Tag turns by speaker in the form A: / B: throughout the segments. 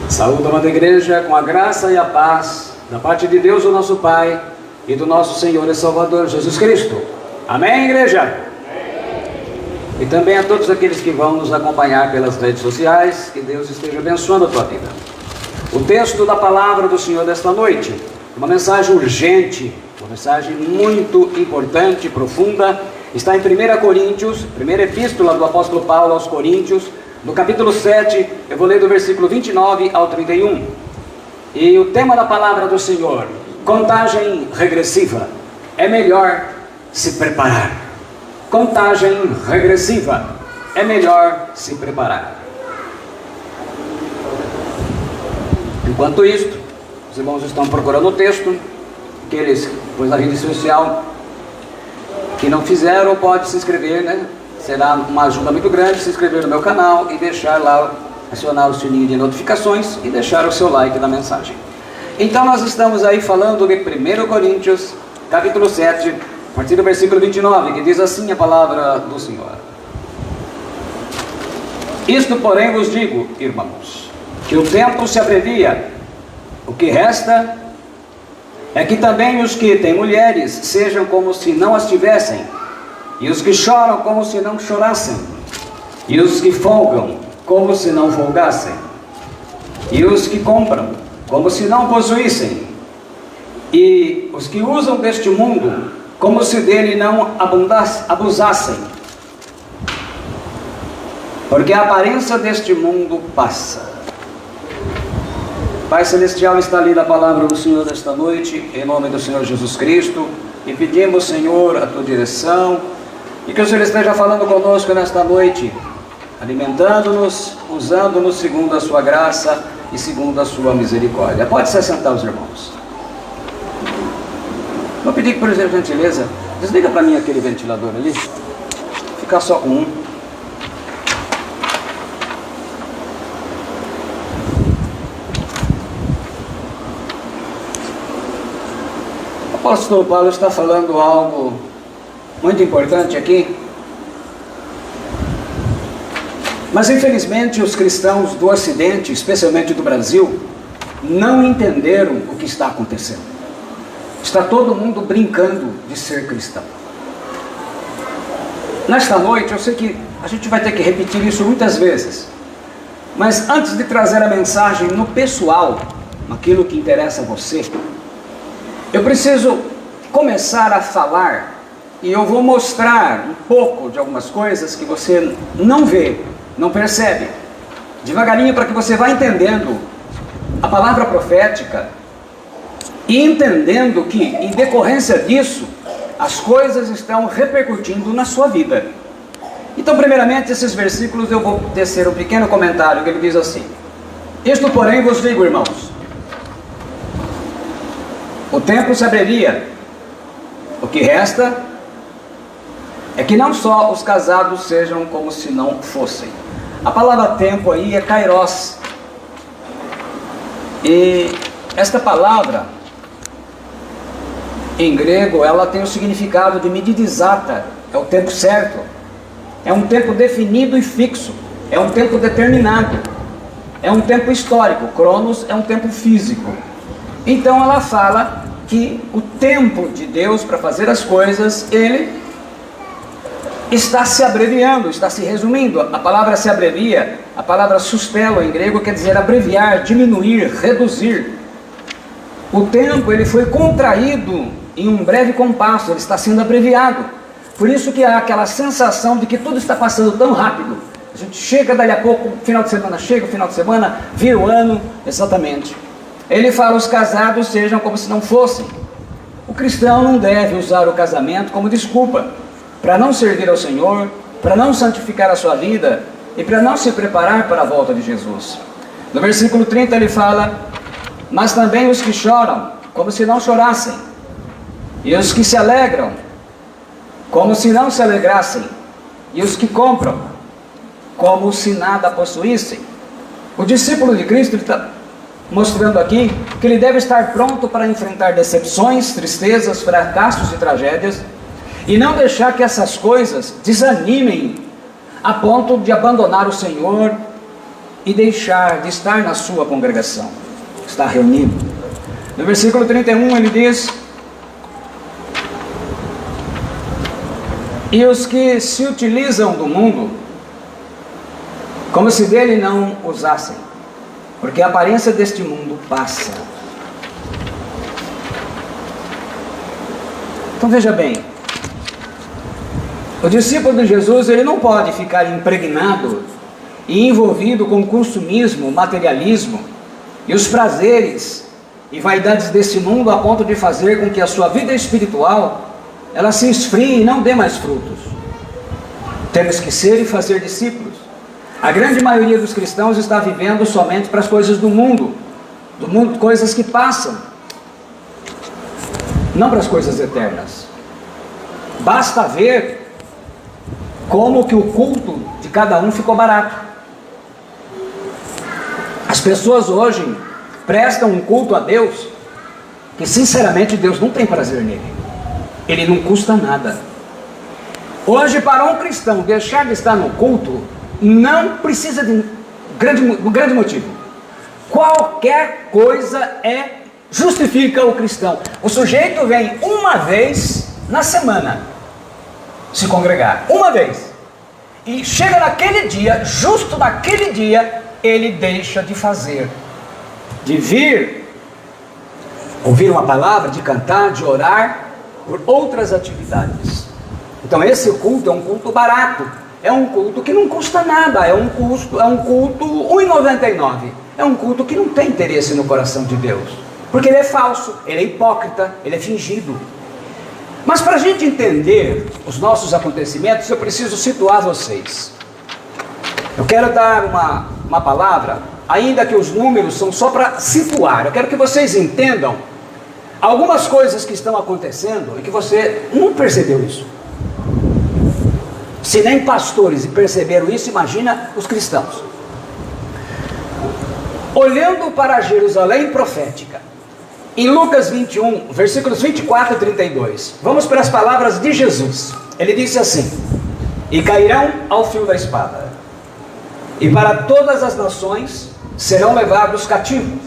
A: Saúde, amada igreja, com a graça e a paz da parte de Deus, o nosso Pai, e do nosso Senhor e Salvador Jesus Cristo. Amém, igreja? Amém. E também a todos aqueles que vão nos acompanhar pelas redes sociais, que Deus esteja abençoando a tua vida. O texto da palavra do Senhor desta noite, uma mensagem urgente, uma mensagem muito importante e profunda, está em 1 Coríntios, primeira epístola do apóstolo Paulo aos Coríntios, no capítulo 7, eu vou ler do versículo 29 ao 31. E o tema da palavra do Senhor: contagem regressiva. É melhor se preparar. Contagem regressiva. É melhor se preparar. Enquanto isto, os irmãos estão procurando o texto. Aqueles, pois, da rede social que não fizeram, pode se inscrever, né? Será uma ajuda muito grande se inscrever no meu canal e deixar lá, acionar o sininho de notificações e deixar o seu like na mensagem. Então nós estamos aí falando de 1 Coríntios, capítulo 7, a partir do versículo 29, que diz assim a palavra do Senhor: Isto, porém, vos digo, irmãos, que o tempo se abrevia. O que resta é que também os que têm mulheres sejam como se não as tivessem, e os que choram como se não chorassem, e os que folgam como se não folgassem, e os que compram como se não possuíssem, e os que usam deste mundo como se dele não abusassem, porque a aparência deste mundo passa. Pai Celestial, está lida a palavra do Senhor desta noite, em nome do Senhor Jesus Cristo, e pedimos, Senhor, a tua direção, e que o Senhor esteja falando conosco nesta noite, alimentando-nos, usando-nos segundo a sua graça e segundo a sua misericórdia. Pode se assentar, os irmãos. Vou pedir que, por gentileza, desliga para mim aquele ventilador ali, ficar só com um. O apóstolo Paulo está falando algo muito importante aqui, mas infelizmente os cristãos do Ocidente, especialmente do Brasil, não entenderam o que está acontecendo. Está todo mundo brincando de ser cristão. Nesta noite, eu sei que a gente vai ter que repetir isso muitas vezes, mas antes de trazer a mensagem no pessoal, naquilo que interessa a você, eu preciso começar a falar, e eu vou mostrar um pouco de algumas coisas que você não vê, não percebe, devagarinho, para que você vá entendendo a palavra profética e entendendo que, em decorrência disso, as coisas estão repercutindo na sua vida. Então, primeiramente, esses versículos eu vou tecer um pequeno comentário que ele diz assim: Isto, porém, vos digo, irmãos, o tempo se abrevia. O que resta é que não só os casados sejam como se não fossem. A palavra tempo aí é kairos. E esta palavra, em grego, ela tem o significado de medida exata. É o tempo certo. É um tempo definido e fixo. É um tempo determinado. É um tempo histórico. Cronos é um tempo físico. Então ela fala que o tempo de Deus para fazer as coisas, ele está se abreviando, está se resumindo. A palavra se abrevia, a palavra sustelo em grego quer dizer abreviar, diminuir, reduzir. O tempo, ele foi contraído em um breve compasso, ele está sendo abreviado. Por isso que há aquela sensação de que tudo está passando tão rápido. A gente chega dali a pouco, final de semana chega, final de semana vira o ano, exatamente. Ele fala: os casados sejam como se não fossem. O cristão não deve usar o casamento como desculpa para não servir ao Senhor, para não santificar a sua vida e para não se preparar para a volta de Jesus. No versículo 30 ele fala: mas também os que choram, como se não chorassem, e os que se alegram, como se não se alegrassem, e os que compram, como se nada possuíssem. O discípulo de Cristo está mostrando aqui que ele deve estar pronto para enfrentar decepções, tristezas, fracassos e tragédias, e não deixar que essas coisas desanimem a ponto de abandonar o Senhor e deixar de estar na sua congregação, estar reunido. No versículo 31 ele diz: e os que se utilizam do mundo, como se dele não usassem, porque a aparência deste mundo passa. Então veja bem, o discípulo de Jesus, ele não pode ficar impregnado e envolvido com o consumismo, materialismo e os prazeres e vaidades desse mundo, a ponto de fazer com que a sua vida espiritual ela se esfrie e não dê mais frutos. Temos que ser e fazer discípulos. A grande maioria dos cristãos está vivendo somente para as coisas do mundo, coisas que passam, não para as coisas eternas. Basta ver como que o culto de cada um ficou barato. As pessoas hoje prestam um culto a Deus que sinceramente Deus não tem prazer nele. Ele não custa nada. Hoje, para um cristão deixar de estar no culto, não precisa de um grande motivo. Qualquer coisa justifica o cristão. O sujeito vem uma vez na semana se congregar, uma vez, e chega naquele dia, justo naquele dia, ele deixa de fazer, de vir, ouvir uma palavra, de cantar, de orar, por outras atividades. Então esse culto é um culto barato, é um culto que não custa nada, é um culto R$1,99, é um culto que não tem interesse no coração de Deus, porque ele é falso, ele é hipócrita, ele é fingido. Mas para a gente entender os nossos acontecimentos, eu preciso situar vocês. Eu quero dar uma palavra, ainda que os números são só para situar, eu quero que vocês entendam algumas coisas que estão acontecendo e que você não percebeu isso. Se nem pastores perceberam isso, imagina os cristãos. Olhando para Jerusalém profética, em Lucas 21, versículos 24 e 32, vamos para as palavras de Jesus. Ele disse assim: e cairão ao fio da espada, e para todas as nações serão levados cativos,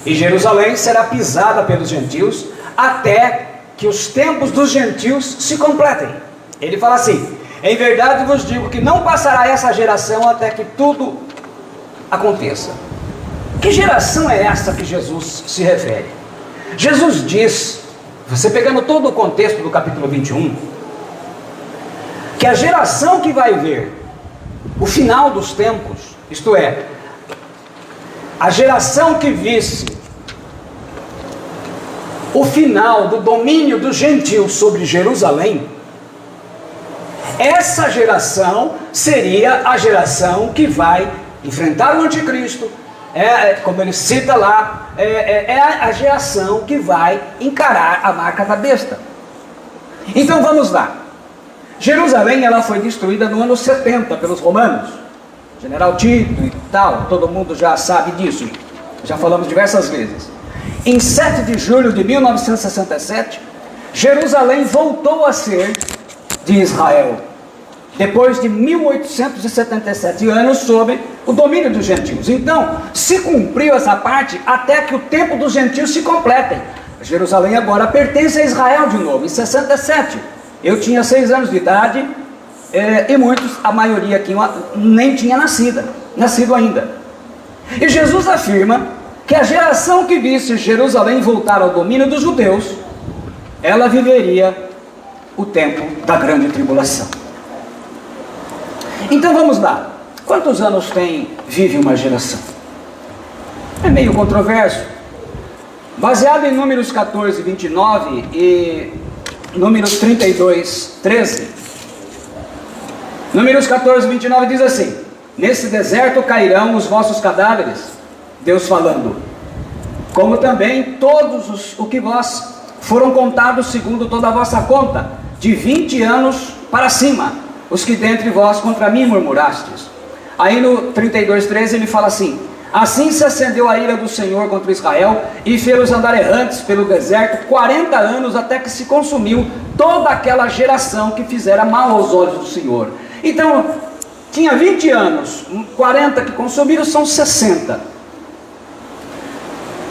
A: e Jerusalém será pisada pelos gentios, até que os tempos dos gentios se completem. Ele fala assim: em verdade vos digo que não passará essa geração até que tudo aconteça. Que geração é essa que Jesus se refere? Jesus diz, você pegando todo o contexto do capítulo 21, que a geração que vai ver o final dos tempos, isto é, a geração que visse o final do domínio dos gentios sobre Jerusalém, essa geração seria a geração que vai enfrentar o anticristo, como ele cita lá, é a geração que vai encarar a marca da besta. Então vamos lá. Jerusalém ela foi destruída no ano 70 pelos romanos, General Tito e tal, todo mundo já sabe disso, já falamos diversas vezes. Em 7 de julho de 1967, Jerusalém voltou a ser de Israel, depois de 1877 anos sob o domínio dos gentios. Então, se cumpriu essa parte até que o tempo dos gentios se completem. Jerusalém agora pertence a Israel de novo, em 67. Eu tinha 6 anos de idade, e muitos, a maioria aqui, nem tinha nascido ainda. E Jesus afirma que a geração que visse Jerusalém voltar ao domínio dos judeus, ela viveria o tempo da grande tribulação. Então vamos lá. Quantos anos vive uma geração? É meio controverso. Baseado em Números 14, 29 e Números 32, 13. Números 14, 29 diz assim: nesse deserto cairão os vossos cadáveres, Deus falando, como também todos o que vós foram contados segundo toda a vossa conta, de 20 anos para cima, os que dentre vós contra mim murmurastes. Aí no 32:13 ele fala assim: assim se acendeu a ira do Senhor contra Israel, e fez-os andar errantes pelo deserto 40 anos, até que se consumiu toda aquela geração que fizera mal aos olhos do Senhor. Então, tinha 20 anos, 40 que consumiram, são 60.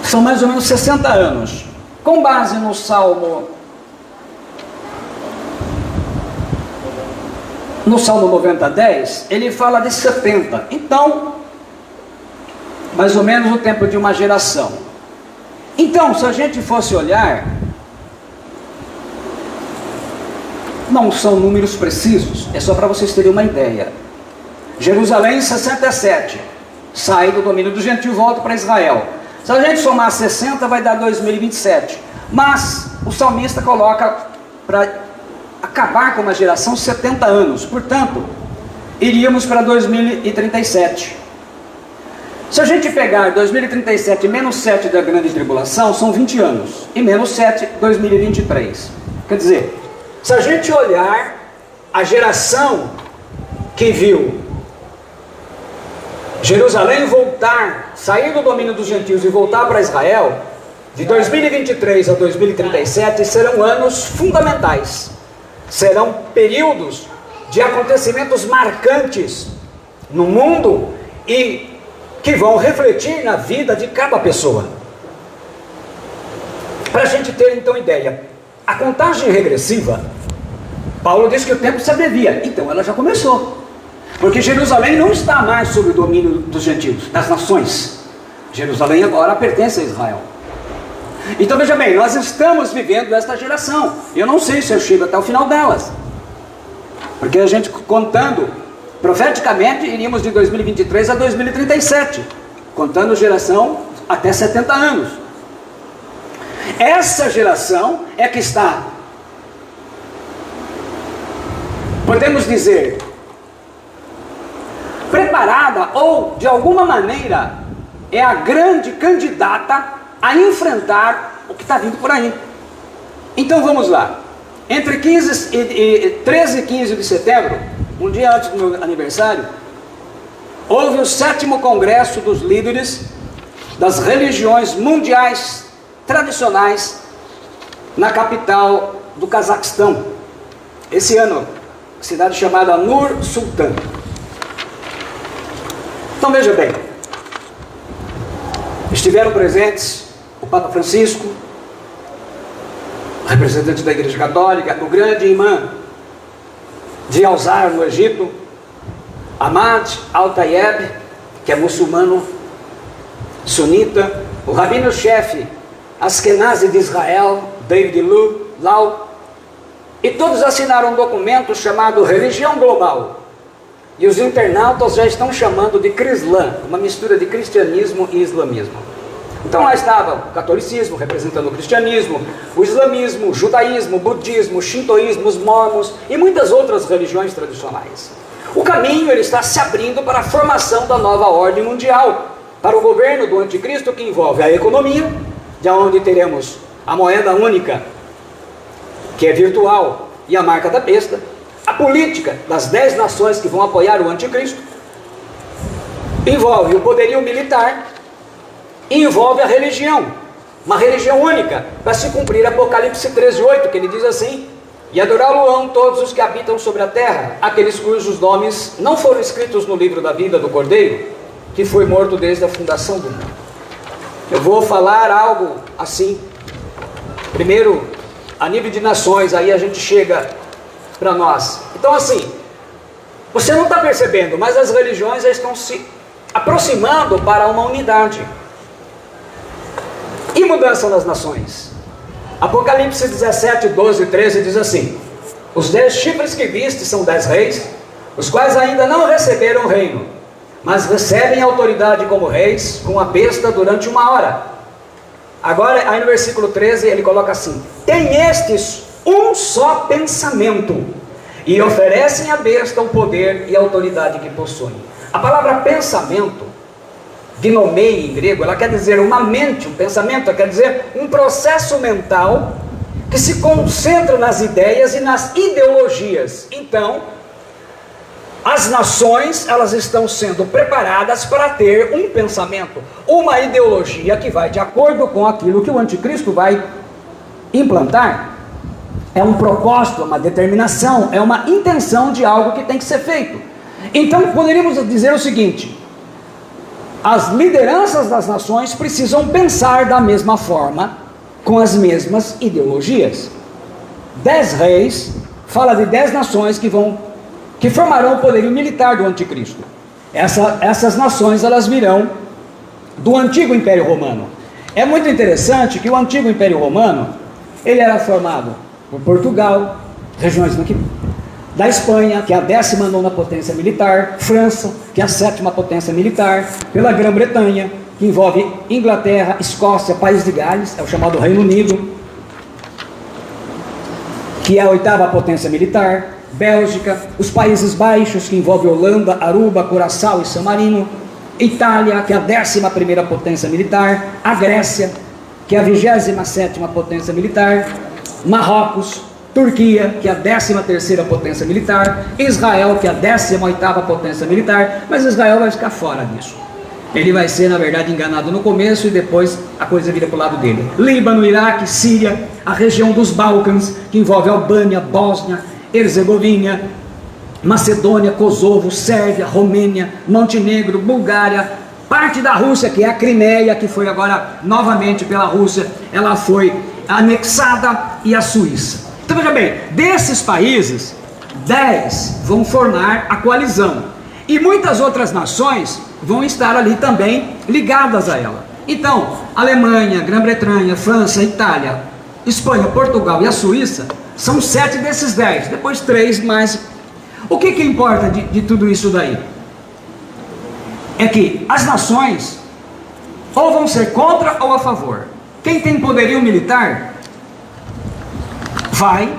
A: São mais ou menos 60 anos. Com base no Salmo 90:10, ele fala de 70. Então, mais ou menos o tempo de uma geração. Então, se a gente fosse olhar, não são números precisos, é só para vocês terem uma ideia. Jerusalém 67, sai do domínio do gentio e volta para Israel. Se a gente somar 60 vai dar 2027. Mas o salmista coloca para acabar com uma geração 70 anos. Portanto, iríamos para 2037. Se a gente pegar 2037 menos 7 da grande tribulação, são 20 anos. E menos 7, 2023. Quer dizer, se a gente olhar a geração que viu Jerusalém voltar, sair do domínio dos gentios e voltar para Israel, de 2023 a 2037, serão anos fundamentais. Serão períodos de acontecimentos marcantes no mundo e que vão refletir na vida de cada pessoa. Para a gente ter então ideia, a contagem regressiva, Paulo diz que o tempo se abrevia, então ela já começou. Porque Jerusalém não está mais sob o domínio dos gentios, das nações. Jerusalém agora pertence a Israel. Então veja bem, nós estamos vivendo esta geração. Eu não sei se eu chego até o final delas. Porque a gente contando, profeticamente, iríamos de 2023 a 2037. Contando geração até 70 anos. Essa geração é que está, podemos dizer, preparada ou de alguma maneira é a grande candidata a enfrentar o que está vindo por aí. Então vamos lá, entre 13 e 15 de setembro, um dia antes do meu aniversário, houve o 7º Congresso dos Líderes das Religiões Mundiais Tradicionais na capital do Cazaquistão, esse ano, cidade chamada Nur Sultan. Então veja bem, estiveram presentes o Papa Francisco, representante da Igreja Católica, o grande imã de Al-Azhar no Egito, Ahmad Al-Tayeb, que é muçulmano sunita, o rabino-chefe Askenazi de Israel, David Lau, e todos assinaram um documento chamado Religião Global. E os internautas já estão chamando de Crislã, uma mistura de cristianismo e islamismo. Então lá estava o catolicismo, representando o cristianismo, o islamismo, o judaísmo, o budismo, o shintoísmo, os mormons e muitas outras religiões tradicionais. O caminho ele está se abrindo para a formação da nova ordem mundial, para o governo do anticristo, que envolve a economia, de onde teremos a moeda única, que é virtual, e a marca da besta, a política das 10 nações que vão apoiar o anticristo, envolve o poderio militar, e envolve a religião, uma religião única, para se cumprir Apocalipse 13:8, que ele diz assim: e adorá-lo-ão todos os que habitam sobre a terra, aqueles cujos nomes não foram escritos no livro da vida do Cordeiro, que foi morto desde a fundação do mundo. Eu vou falar algo assim, primeiro a nível de nações, aí a gente chega para nós. Então assim, você não está percebendo, mas as religiões já estão se aproximando para uma unidade. E mudança nas nações. Apocalipse 17, 12 e 13 diz assim: os 10 chifres que viste são 10 reis, os quais ainda não receberam o reino, mas recebem autoridade como reis com a besta durante 1 hora. Agora, aí no versículo 13, ele coloca assim: tem estes um só pensamento, e oferecem à besta o poder e a autoridade que possuem. A palavra pensamento, gnomei em grego, ela quer dizer uma mente, um pensamento, quer dizer um processo mental que se concentra nas ideias e nas ideologias. Então, as nações, elas estão sendo preparadas para ter um pensamento, uma ideologia que vai de acordo com aquilo que o anticristo vai implantar. É um propósito, uma determinação, é uma intenção de algo que tem que ser feito. Então poderíamos dizer o seguinte: as lideranças das nações precisam pensar da mesma forma, com as mesmas ideologias. 10 reis fala de 10 nações que formarão o poderio militar do anticristo. Essas nações, elas virão do antigo Império Romano. É muito interessante que o antigo Império Romano, ele era formado por Portugal, regiões da Espanha, que é a 19ª potência militar, França, que é a 7ª potência militar, pela Grã-Bretanha, que envolve Inglaterra, Escócia, País de Gales, é o chamado Reino Unido, que é a 8ª potência militar, Bélgica, os Países Baixos, que envolve Holanda, Aruba, Curaçao e San Marino, Itália, que é a 11ª potência militar, a Grécia, que é a 27ª potência militar, Marrocos, Turquia, que é a 13ª potência militar, Israel, que é a 18ª potência militar, mas Israel vai ficar fora disso. Ele vai ser, na verdade, enganado no começo e depois a coisa vira para o lado dele. Líbano, Iraque, Síria, a região dos Balcãs, que envolve Albânia, Bósnia, Herzegovina, Macedônia, Kosovo, Sérvia, Romênia, Montenegro, Bulgária, parte da Rússia, que é a Crimeia, que foi agora novamente pela Rússia, ela foi anexada, e a Suíça. Então veja bem, desses países, 10 vão formar a coalizão, e muitas outras nações vão estar ali também ligadas a ela. Então, Alemanha, Grã-Bretanha, França, Itália, Espanha, Portugal e a Suíça são 7 desses 10, depois 3 mais. O que importa de tudo isso daí? É que as nações ou vão ser contra ou a favor. Quem tem poderio militar vai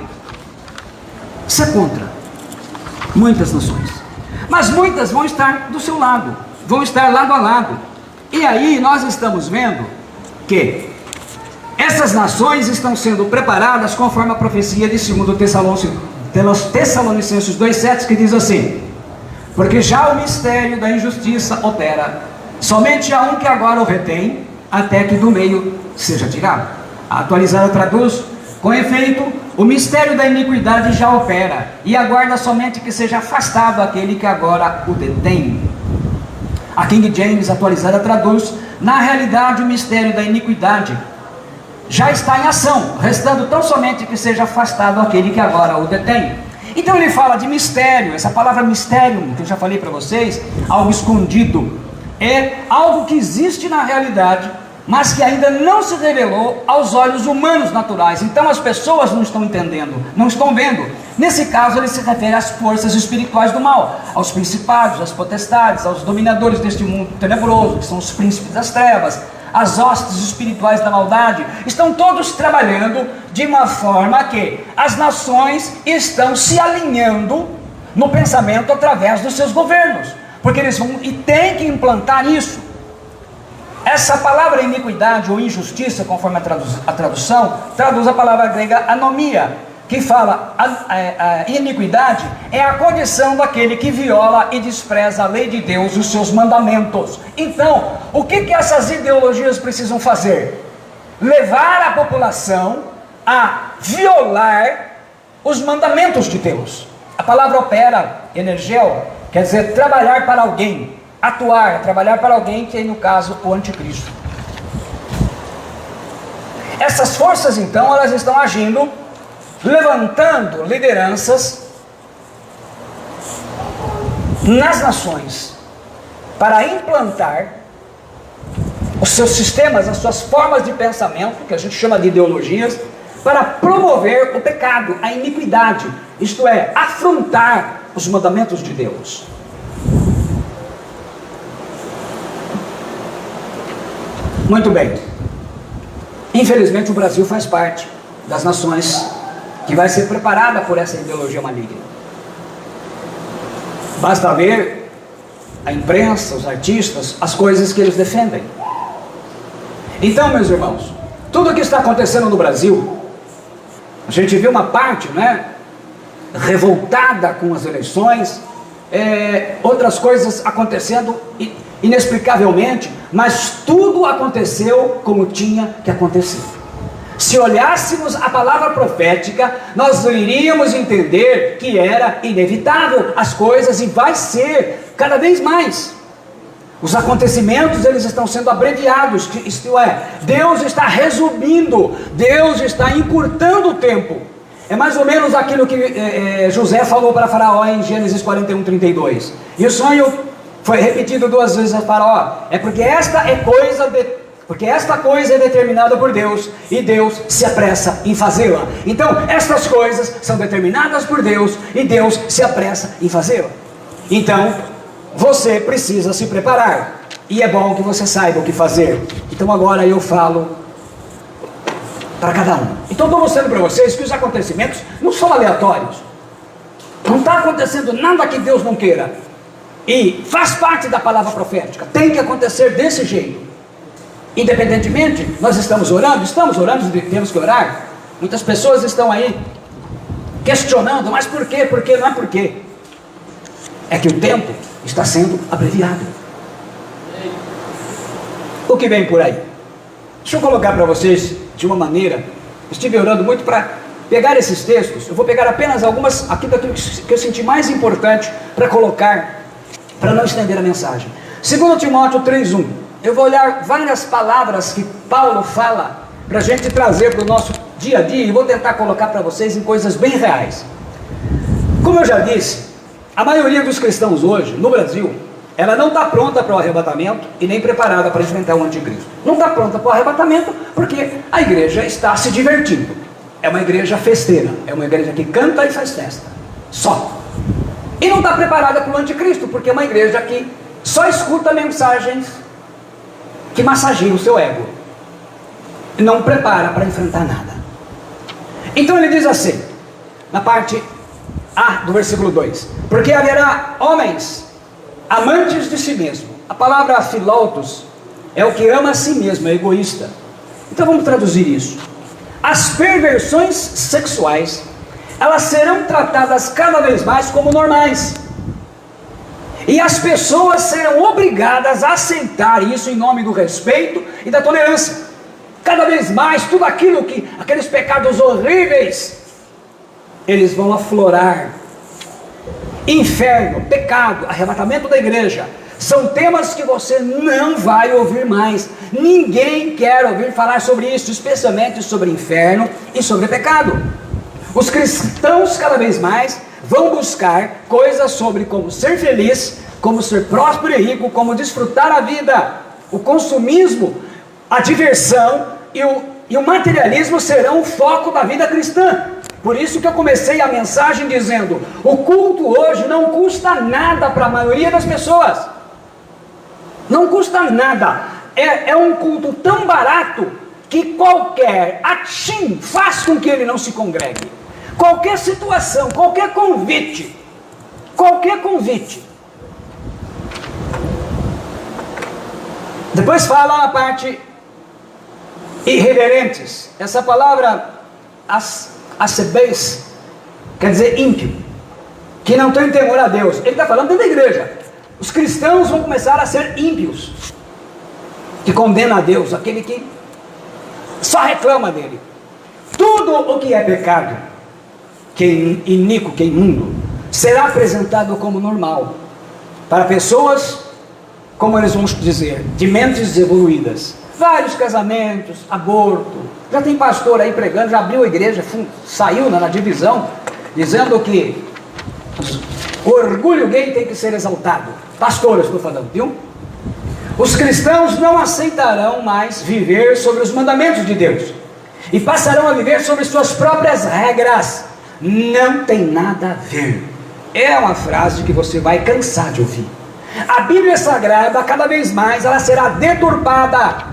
A: ser contra muitas nações, mas muitas vão estar do seu lado, vão estar lado a lado. E aí nós estamos vendo que essas nações estão sendo preparadas conforme a profecia de 2 Tessalonicenses 2,7, que diz assim: porque já o mistério da injustiça opera, somente há um que agora o retém, até que do meio seja tirado. A atualizada traduz: com efeito, o mistério da iniquidade já opera, e aguarda somente que seja afastado aquele que agora o detém. A King James atualizada traduz: na realidade o mistério da iniquidade já está em ação, restando tão somente que seja afastado aquele que agora o detém. Então ele fala de mistério. Essa palavra mistério, que eu já falei para vocês, algo escondido, é algo que existe na realidade, mas que ainda não se revelou aos olhos humanos naturais. Então as pessoas não estão entendendo, não estão vendo. Nesse caso ele se refere às forças espirituais do mal, aos principados, às potestades, aos dominadores deste mundo tenebroso, que são os príncipes das trevas, as hostes espirituais da maldade. Estão todos trabalhando de uma forma que as nações estão se alinhando no pensamento através dos seus governos, porque eles vão e têm que implantar isso. Essa palavra iniquidade ou injustiça, conforme a tradução, traduz a palavra grega anomia, que fala a iniquidade é a condição daquele que viola e despreza a lei de Deus e os seus mandamentos. Então, o que essas ideologias precisam fazer? Levar a população a violar os mandamentos de Deus. A palavra opera, energel, quer dizer trabalhar para alguém, atuar, trabalhar para alguém, que é no caso o anticristo. Essas forças então, elas estão agindo, levantando lideranças nas nações para implantar os seus sistemas, as suas formas de pensamento, que a gente chama de ideologias, para promover o pecado, a iniquidade, isto é, afrontar os mandamentos de Deus. Muito bem. Infelizmente o Brasil faz parte das nações que vai ser preparada por essa ideologia maligna. Basta ver a imprensa, os artistas, as coisas que eles defendem. Então, meus irmãos, tudo o que está acontecendo no Brasil, a gente vê uma parte, revoltada com as eleições, outras coisas acontecendo inexplicavelmente, mas tudo aconteceu como tinha que acontecer. Se olhássemos a palavra profética, nós iríamos entender que era inevitável as coisas, e vai ser cada vez mais. Os acontecimentos, eles estão sendo abreviados, isto é, Deus está resumindo, Deus está encurtando o tempo. É mais ou menos aquilo que José falou para Faraó em Gênesis 41:32. E o sonho foi repetido 2 vezes a Faraó. É porque esta coisa é determinada por Deus, e Deus se apressa em fazê-la. Então, estas coisas são determinadas por Deus, e Deus se apressa em fazê-la. Então, você precisa se preparar, e é bom que você saiba o que fazer. Então agora eu falo para cada um. Então estou mostrando para vocês que os acontecimentos não são aleatórios. Não está acontecendo nada que Deus não queira. E faz parte da palavra profética. Tem que acontecer desse jeito. Independentemente, nós estamos orando e temos que orar. Muitas pessoas estão aí questionando, mas por quê? Por quê? Não é por quê. É que o tempo está sendo abreviado. O que vem por aí? Deixa eu colocar para vocês de uma maneira. Estive orando muito para pegar esses textos. Eu vou pegar apenas algumas, aquilo que eu senti mais importante para colocar, para não estender a mensagem. 2 Timóteo 3:1. Eu vou olhar várias palavras que Paulo fala para a gente trazer para o nosso dia a dia, e vou tentar colocar para vocês em coisas bem reais. Como eu já disse, a maioria dos cristãos hoje, no Brasil, ela não está pronta para o arrebatamento e nem preparada para enfrentar o anticristo. Não está pronta para o arrebatamento porque a igreja está se divertindo. É uma igreja festeira, é uma igreja que canta e faz festa, só. E não está preparada para o anticristo, porque é uma igreja que só escuta mensagens que massageiam o seu ego, e não prepara para enfrentar nada. Então ele diz assim, na parte A do versículo 2: porque haverá homens amantes de si mesmo. A palavra filautos é o que ama a si mesmo, é egoísta. Então vamos traduzir isso. As perversões sexuais, elas serão tratadas cada vez mais como normais, e as pessoas serão obrigadas a aceitar isso em nome do respeito e da tolerância. Cada vez mais, tudo aquilo que, aqueles pecados horríveis, eles vão aflorar. Inferno, pecado, arrebatamento da igreja, são temas que você não vai ouvir mais. Ninguém quer ouvir falar sobre isso, especialmente sobre inferno e sobre pecado. Os cristãos cada vez mais vão buscar coisas sobre como ser feliz, como ser próspero e rico, como desfrutar a vida. O consumismo, a diversão e o materialismo serão o foco da vida cristã. Por isso que eu comecei a mensagem dizendo: o culto hoje não custa nada para a maioria das pessoas. Não custa nada. É um culto tão barato que qualquer atim faz com que ele não se congregue. Qualquer situação, qualquer convite. Depois fala a parte irreverentes. Essa palavra acebês quer dizer ímpio, que não tem temor a Deus. Ele está falando dentro da igreja. Os cristãos vão começar a ser ímpios, que condena a Deus, aquele que só reclama dele. Tudo o que é pecado, que é iníquo, que é imundo, será apresentado como normal para pessoas, como eles vão dizer, de mentes evoluídas. Vários casamentos, aborto. Já tem pastor aí pregando, já abriu a igreja, saiu na divisão, dizendo que o orgulho gay tem que ser exaltado. Pastor, eu estou falando, viu? Os cristãos não aceitarão mais viver sobre os mandamentos de Deus, e passarão a viver sobre suas próprias regras. Não tem nada a ver. É uma frase que você vai cansar de ouvir. A Bíblia Sagrada, cada vez mais, ela será deturpada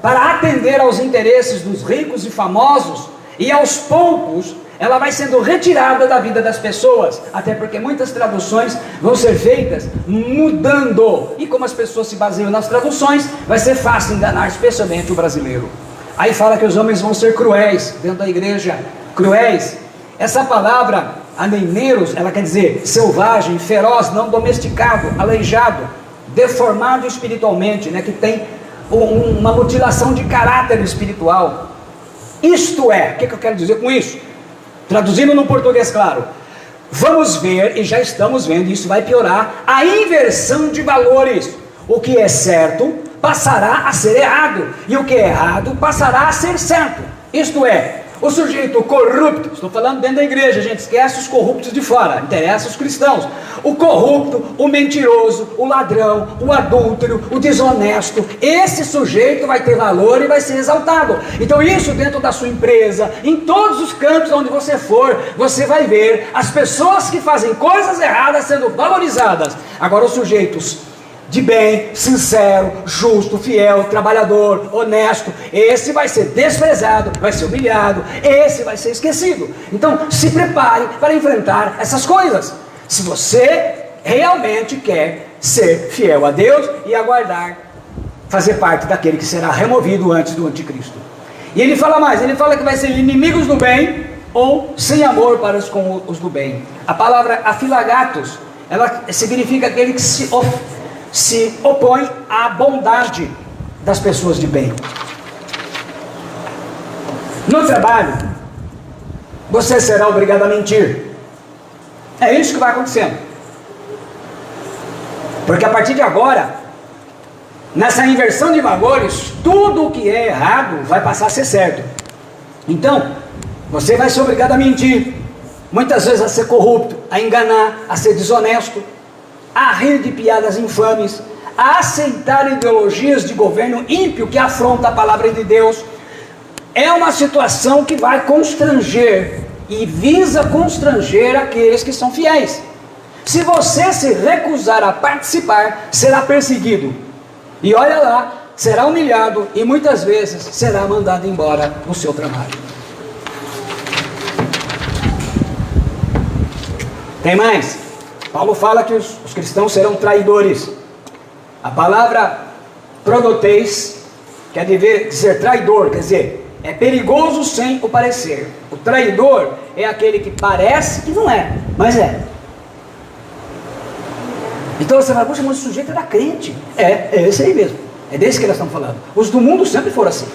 A: para atender aos interesses dos ricos e famosos, e aos poucos ela vai sendo retirada da vida das pessoas, até porque muitas traduções vão ser feitas mudando, e como as pessoas se baseiam nas traduções, vai ser fácil enganar, especialmente o brasileiro. Aí fala que os homens vão ser cruéis dentro da igreja. Cruéis, essa palavra aneineiros, ela quer dizer selvagem, feroz, não domesticado, aleijado, deformado espiritualmente, né, que tem uma mutilação de caráter espiritual.
B: Isto é, o que eu quero dizer com isso? Traduzindo no português claro, vamos ver, e já estamos vendo, isso vai piorar, a inversão de valores. O que é certo passará a ser errado, e o que é errado passará a ser certo. Isto é, o sujeito corrupto, estou falando dentro da igreja, a gente esquece os corruptos de fora, interessa os cristãos. O corrupto, o mentiroso, o ladrão, o adúltero, o desonesto, esse sujeito vai ter valor e vai ser exaltado. Então isso dentro da sua empresa, em todos os campos onde você for, você vai ver as pessoas que fazem coisas erradas sendo valorizadas. Agora os sujeitos de bem, sincero, justo, fiel, trabalhador, honesto, esse vai ser desprezado, vai ser humilhado, esse vai ser esquecido. Então se prepare para enfrentar essas coisas, se você realmente quer ser fiel a Deus e aguardar fazer parte daquele que será removido antes do anticristo. E ele fala mais, ele fala que vai ser inimigos do bem ou sem amor para os do bem. A palavra afilagatos, ela significa aquele que se opõe à bondade das pessoas de bem. No trabalho, você será obrigado a mentir. É isso que vai acontecendo. Porque a partir de agora, nessa inversão de valores, tudo o que é errado vai passar a ser certo. Então, você vai ser obrigado a mentir, muitas vezes a ser corrupto, a enganar, a ser desonesto, a rir de piadas infames, a aceitar ideologias de governo ímpio que afronta a palavra de Deus. É uma situação que vai constranger e visa constranger aqueles que são fiéis. Se você se recusar a participar, será perseguido, e olha lá, será humilhado e muitas vezes será mandado embora do seu trabalho. Tem mais? Paulo fala que os cristãos serão traidores. A palavra prodoteis quer dizer traidor, quer dizer, é perigoso sem o parecer. O traidor é aquele que parece que não é, mas é. Então você vai, poxa, mas o sujeito era crente. É esse aí mesmo, é desse que nós estamos falando. Os do mundo sempre foram assim.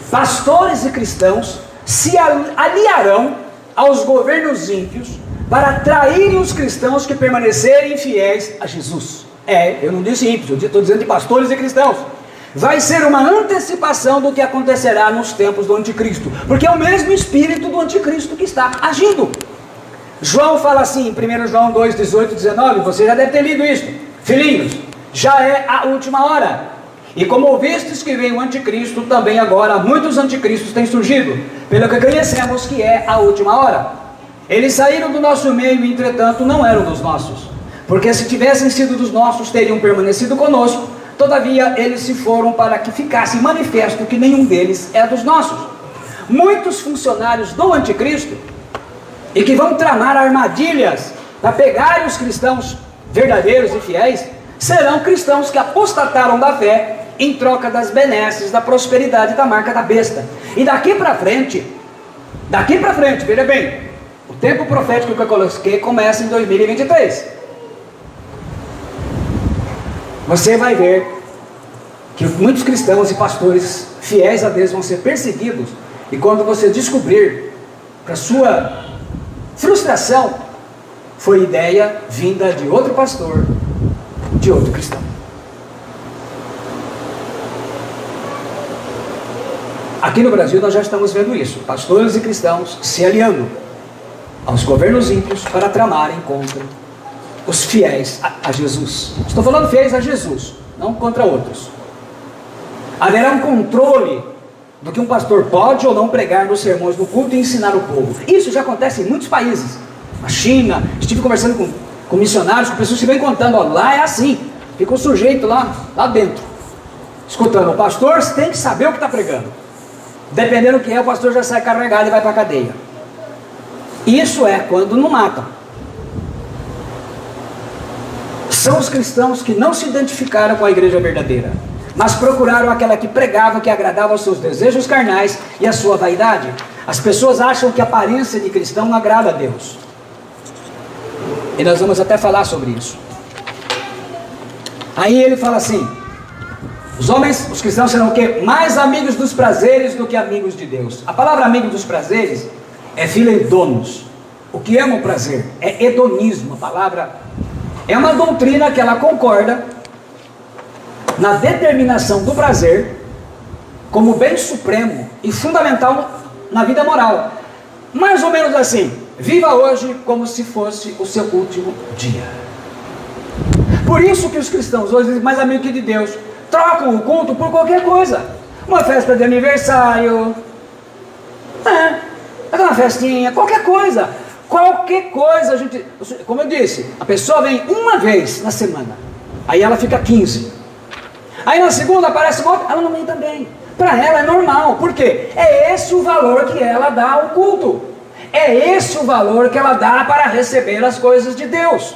B: Pastores e cristãos se aliarão aos governos ímpios para atraírem os cristãos que permanecerem fiéis a Jesus. Eu não disse ímpios, eu estou dizendo de pastores e cristãos. Vai ser uma antecipação do que acontecerá nos tempos do anticristo, porque é o mesmo espírito do anticristo que está agindo. João fala assim, em 1 João 2, 18 e 19, você já deve ter lido isso. Filhinhos, já é a última hora, e como ouvistes que vem o anticristo, também agora muitos anticristos têm surgido, pelo que conhecemos que é a última hora. Eles saíram do nosso meio, entretanto não eram dos nossos, porque se tivessem sido dos nossos, teriam permanecido conosco. Todavia eles se foram para que ficasse manifesto que nenhum deles é dos nossos. Muitos funcionários do anticristo, e que vão tramar armadilhas para pegarem os cristãos verdadeiros e fiéis, serão cristãos que apostataram da fé em troca das benesses, da prosperidade da marca da besta. E daqui para frente, veja bem, o tempo profético que eu coloquei começa em 2023. Você vai ver que muitos cristãos e pastores fiéis a Deus vão ser perseguidos, e quando você descobrir, para sua frustração, foi ideia vinda de outro pastor, de outro cristão. Aqui no Brasil nós já estamos vendo isso, pastores e cristãos se aliando aos governos ímpios para tramarem contra os fiéis a Jesus. Estou falando fiéis a Jesus, não contra outros. Haverá um controle do que um pastor pode ou não pregar nos sermões do culto e ensinar o povo. Isso já acontece em muitos países. Na China, estive conversando com missionários, com pessoas que vêm contando, ó, lá é assim, fica um sujeito lá dentro, escutando. O pastor tem que saber o que está pregando. Dependendo do que é, o pastor já sai carregado e vai para a cadeia. Isso é quando não matam. São os cristãos que não se identificaram com a igreja verdadeira, mas procuraram aquela que pregava, que agradava aos seus desejos carnais e à sua vaidade. As pessoas acham que a aparência de cristão agrada a Deus, e nós vamos até falar sobre isso. Aí ele fala assim, Os homens, os cristãos serão o quê? Mais amigos dos prazeres do que amigos de Deus. A palavra amigo dos prazeres é phileidonos. O que ama o prazer é hedonismo. A palavra é uma doutrina que ela concorda na determinação do prazer como bem supremo e fundamental na vida moral. Mais ou menos assim: viva hoje como se fosse o seu último dia. Por isso que os cristãos hoje, mais amigos que de Deus, trocam o culto por qualquer coisa. Uma festa de aniversário, uma festinha, qualquer coisa. Qualquer coisa, a gente, como eu disse, a pessoa vem uma vez na semana, aí ela fica 15. Aí na segunda aparece uma outra, ela não vem também. Para ela é normal. Por quê? É esse o valor que ela dá ao culto. É esse o valor que ela dá para receber as coisas de Deus.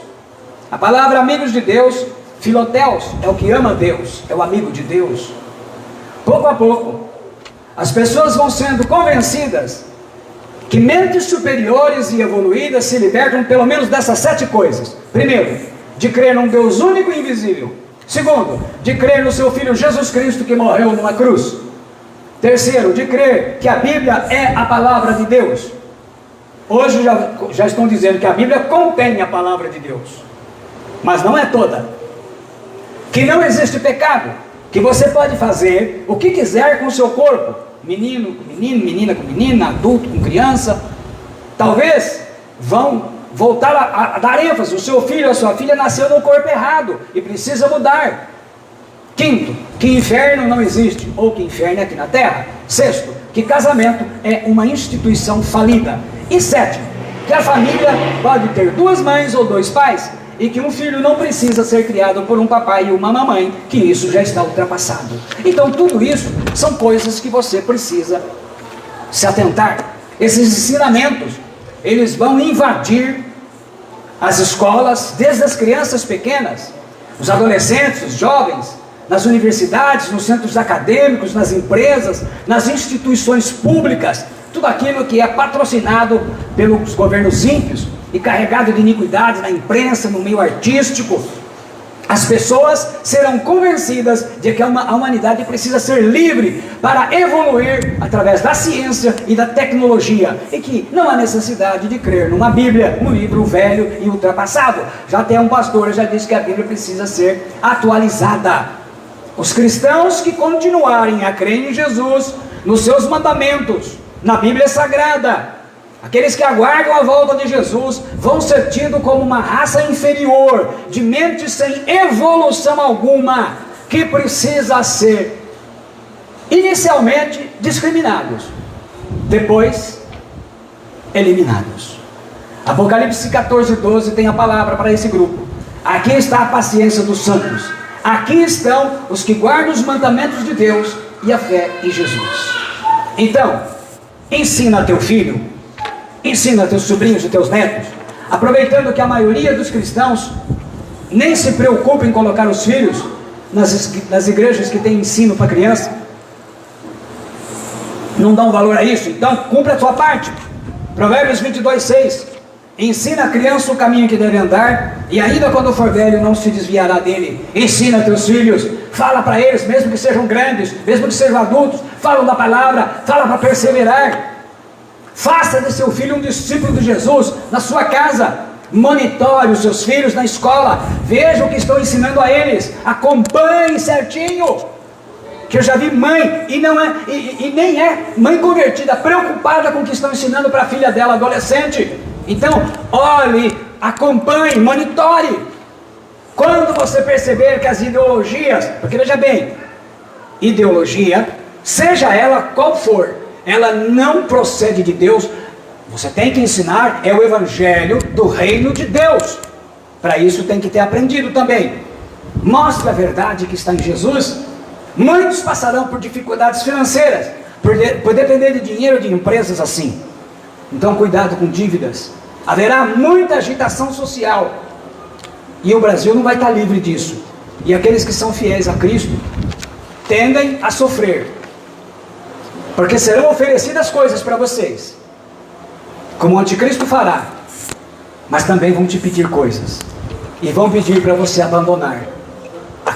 B: A palavra amigos de Deus, filoteus, é o que ama Deus, é o amigo de Deus. Pouco a pouco, as pessoas vão sendo convencidas que mentes superiores e evoluídas se libertam pelo menos dessas 7 coisas. Primeiro, de crer num Deus único e invisível. Segundo, de crer no seu Filho Jesus Cristo que morreu numa cruz. Terceiro, de crer que a Bíblia é a palavra de Deus. Hoje já estão dizendo que a Bíblia contém a palavra de Deus, mas não é toda. Que não existe pecado, que você pode fazer o que quiser com o seu corpo, menino com menino, menina com menina, adulto com criança. Talvez vão voltar a dar ênfase: o seu filho, a sua filha nasceu no corpo errado e precisa mudar. Quinto, que inferno não existe, ou que inferno é aqui na terra. Sexto, que casamento é uma instituição falida. E sétimo, que a família pode ter 2 mães ou 2 pais, e que um filho não precisa ser criado por um papai e uma mamãe, que isso já está ultrapassado. Então tudo isso são coisas que você precisa se atentar. Esses ensinamentos, eles vão invadir as escolas, desde as crianças pequenas, os adolescentes, os jovens, nas universidades, nos centros acadêmicos, nas empresas, nas instituições públicas, tudo aquilo que é patrocinado pelos governos ímpios e carregado de iniquidade na imprensa, no meio artístico. As pessoas serão convencidas de que a humanidade precisa ser livre para evoluir através da ciência e da tecnologia, e que não há necessidade de crer numa Bíblia, um livro velho e ultrapassado. Já até um pastor já disse que a Bíblia precisa ser atualizada. Os cristãos que continuarem a crer em Jesus, nos seus mandamentos, na Bíblia Sagrada, aqueles que aguardam a volta de Jesus, vão ser tidos como uma raça inferior, de mente sem evolução alguma, que precisa ser inicialmente discriminados, depois eliminados. Apocalipse 14:12 tem a palavra para esse grupo: aqui está a paciência dos santos, aqui estão os que guardam os mandamentos de Deus e a fé em Jesus. Então, ensina teu filho, ensina teus sobrinhos e teus netos, aproveitando que a maioria dos cristãos nem se preocupa em colocar os filhos nas igrejas que tem ensino para criança, não dão valor a isso. Então cumpra a tua parte. Provérbios 22:6: ensina a criança o caminho que deve andar, e ainda quando for velho não se desviará dele. Ensina teus filhos, fala para eles, mesmo que sejam grandes, mesmo que sejam adultos, fala da palavra, fala para perseverar. Faça de seu filho um discípulo de Jesus na sua casa. Monitore os seus filhos na escola, veja o que estão ensinando a eles, acompanhe certinho. Que eu já vi mãe, e nem é mãe convertida, preocupada com o que estão ensinando para a filha dela adolescente. Então, olhe, acompanhe, monitore. Quando você perceber que as ideologias, porque veja bem, ideologia, seja ela qual for, ela não procede de Deus, você tem que ensinar é o evangelho do reino de Deus. Para isso tem que ter aprendido também. Mostra a verdade que está em Jesus. Muitos passarão por dificuldades financeiras, por depender de dinheiro de empresas assim. Então cuidado com dívidas. Haverá muita agitação social, e o Brasil não vai estar livre disso. E aqueles que são fiéis a Cristo tendem a sofrer, porque serão oferecidas coisas para vocês, como o anticristo fará, mas também vão te pedir coisas, e vão pedir para você abandonar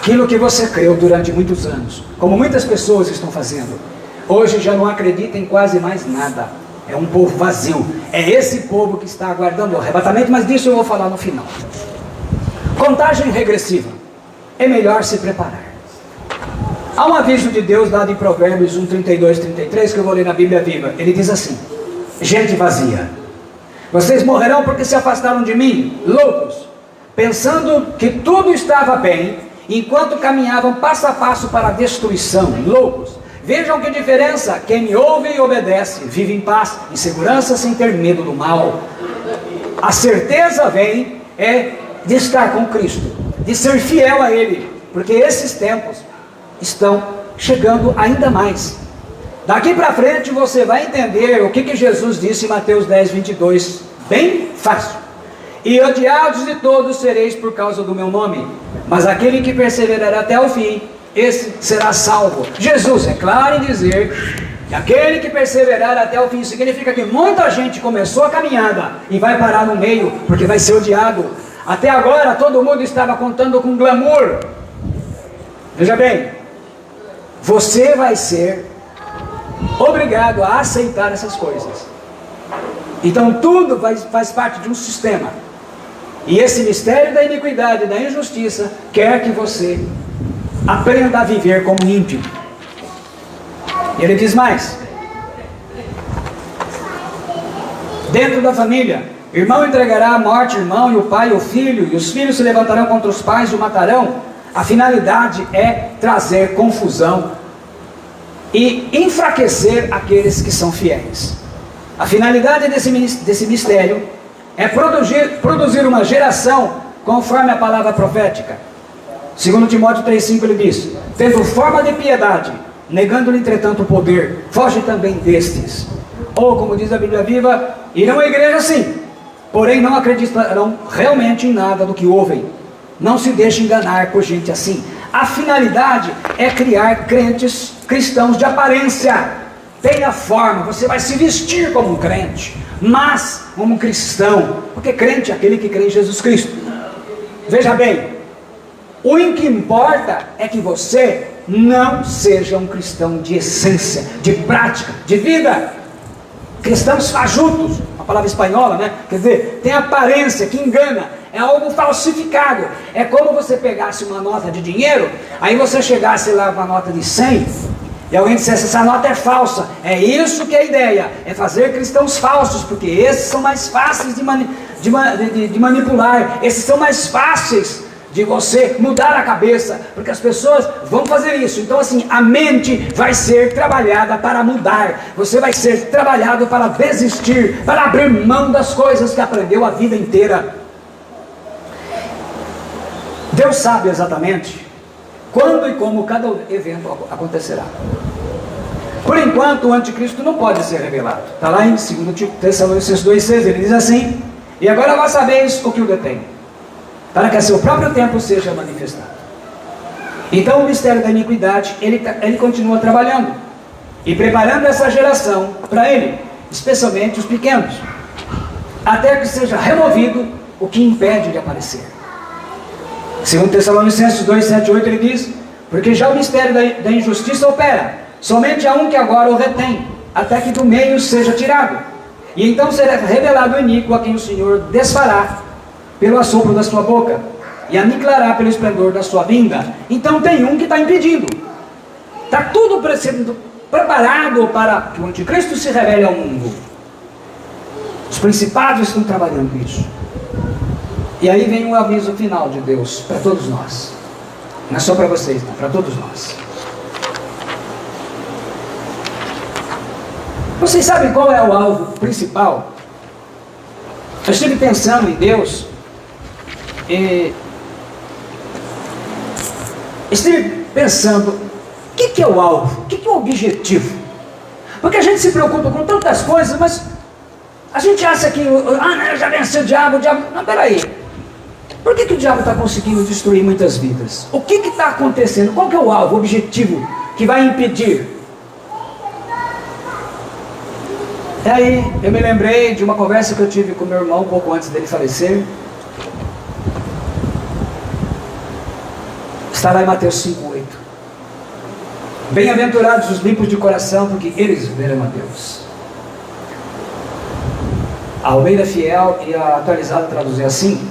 B: aquilo que você creu durante muitos anos, como muitas pessoas estão fazendo, hoje já não acredita em quase mais nada. É um povo vazio. É esse povo que está aguardando o arrebatamento, mas disso eu vou falar no final. Contagem regressiva. É melhor se preparar. Há um aviso de Deus dado em Provérbios 1, 32, 33, que eu vou ler na Bíblia Viva. Ele diz assim: gente vazia, vocês morrerão porque se afastaram de mim, loucos, pensando que tudo estava bem, enquanto caminhavam passo a passo para a destruição. Loucos, vejam que diferença: quem me ouve e obedece vive em paz, em segurança, sem ter medo do mal. A certeza vem de estar com Cristo, de ser fiel a Ele, porque esses tempos estão chegando ainda mais. Daqui para frente você vai entender o que Jesus disse em Mateus 10, 22, bem fácil: e odiados de todos sereis por causa do meu nome, mas aquele que perseverar até o fim, esse será salvo. Jesus é claro em dizer que aquele que perseverar até o fim significa que muita gente começou a caminhada e vai parar no meio, porque vai ser odiado. Até agora todo mundo estava contando com glamour. Veja bem, você vai ser obrigado a aceitar essas coisas. Então tudo faz parte de um sistema. E esse mistério da iniquidade e da injustiça quer que você aprenda a viver como ímpio. E ele diz mais: dentro da família, irmão entregará à morte irmão, e o pai o filho, e os filhos se levantarão contra os pais e o matarão. A finalidade é trazer confusão e enfraquecer aqueles que são fiéis. A finalidade desse mistério é produzir uma geração conforme a palavra profética. Segundo Timóteo 3,5 ele diz: tendo forma de piedade, negando-lhe entretanto o poder, foge também destes. Ou como diz a Bíblia Viva, irão à igreja sim, porém não acreditarão realmente em nada do que ouvem. Não se deixe enganar por gente assim. A finalidade é criar crentes cristãos de aparência. Tenha forma, você vai se vestir como um crente, mas como um cristão, porque crente é aquele que crê em Jesus Cristo. Veja bem, o que importa é que você não seja um cristão de essência, de prática, de vida. Cristãos fajutos, uma palavra espanhola, né? Quer dizer, tem aparência que engana, é algo falsificado. É como você pegasse uma nota de dinheiro, aí você chegasse lá com uma nota de 100, e alguém dissesse: essa nota é falsa. É isso que é a ideia, é fazer cristãos falsos, porque esses são mais fáceis de manipular, esses são mais fáceis de você mudar a cabeça, porque as pessoas vão fazer isso. Então assim, a mente vai ser trabalhada para mudar, você vai ser trabalhado para desistir, para abrir mão das coisas que aprendeu a vida inteira. Deus sabe exatamente quando e como cada evento acontecerá. Por enquanto o anticristo não pode ser revelado. Está lá em 2 Tessalonicenses 2,6, ele diz assim: e agora vós sabeis o que o detém, para que a seu próprio tempo seja manifestado. Então o mistério da iniquidade, ele continua trabalhando e preparando essa geração para ele, especialmente os pequenos, até que seja removido o que impede de aparecer. 2 Tessalonicenses 2, 7, 8 ele diz: porque já o mistério da injustiça opera, somente há um que agora o retém, até que do meio seja tirado, e então será revelado o iníquo, a quem o Senhor desfará pelo assopro da sua boca, e aniquilará pelo esplendor da sua vinda. Então tem um que está impedindo. Está tudo sendo preparado para que o anticristo se revele ao mundo. Os principados estão trabalhando isso. E aí vem um aviso final de Deus para todos nós. Não é só para vocês, não, para todos nós. Vocês sabem qual é o alvo principal? Eu estive pensando em Deus e estive pensando: o que é o alvo? O que é o objetivo? Porque a gente se preocupa com tantas coisas, mas a gente acha que eu já venci o diabo. Não, peraí. Por que o diabo está conseguindo destruir muitas vidas? O que está acontecendo? Qual que é o alvo, o objetivo que vai impedir? E aí eu me lembrei de uma conversa que eu tive com meu irmão um pouco antes dele falecer. Está lá em Mateus 5:8. Bem-aventurados os limpos de coração, porque eles verão a Deus. A Almeida Fiel e a Atualizada traduzem assim.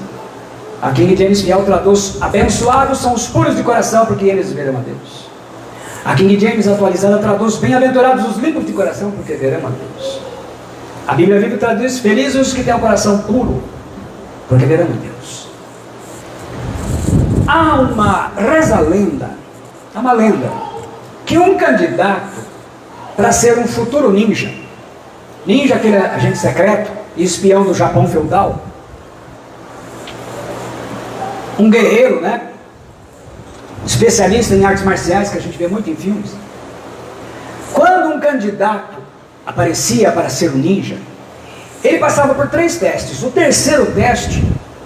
B: A King James Fiel traduz: abençoados são os puros de coração, porque eles verão a Deus. A King James Atualizada traduz: bem-aventurados os limpos de coração, porque verão a Deus. A Bíblia Viva traduz: felizes os que têm o coração puro, porque verão a Deus. Há uma reza-lenda, há uma lenda, que um candidato para ser um futuro ninja, aquele agente secreto e espião do Japão feudal, um guerreiro, né? Especialista em artes marciais, que a gente vê muito em filmes. Quando um candidato aparecia para ser um ninja, ele passava por 3 testes. O terceiro teste,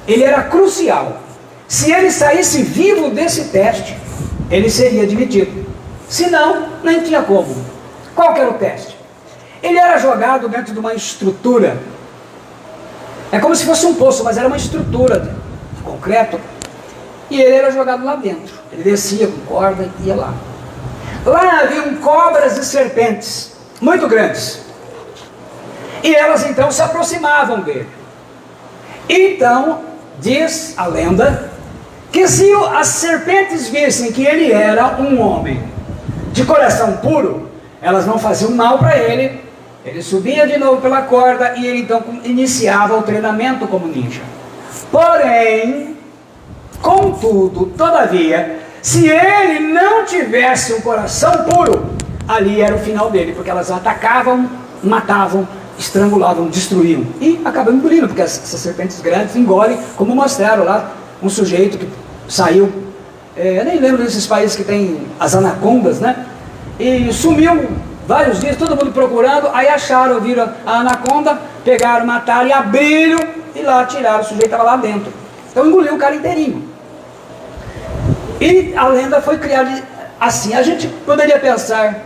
B: ele era crucial. Se ele saísse vivo desse teste, ele seria admitido. Se não, nem tinha como. Qual que era o teste? Ele era jogado dentro de uma estrutura. É como se fosse um poço, mas era uma estrutura de concreto. E ele era jogado lá dentro. Ele descia com corda e ia lá. Lá haviam cobras e serpentes, muito grandes. E elas então se aproximavam dele. Então, diz a lenda, que se as serpentes vissem que ele era um homem de coração puro, elas não faziam mal para ele. Ele subia de novo pela corda e ele então iniciava o treinamento como ninja. Porém, contudo, todavia, se ele não tivesse um coração puro, ali era o final dele, porque elas atacavam, matavam, estrangulavam, destruíam e acabam engolindo, porque essas serpentes grandes engolem, como mostraram lá um sujeito que saiu, eu nem lembro desses países que tem as anacondas, né? E sumiu vários dias, todo mundo procurando, aí acharam, viram a anaconda, pegaram, mataram e abriram e lá tiraram, o sujeito estava lá dentro. Então engoliu o cara inteirinho. E a lenda foi criada assim. A gente poderia pensar,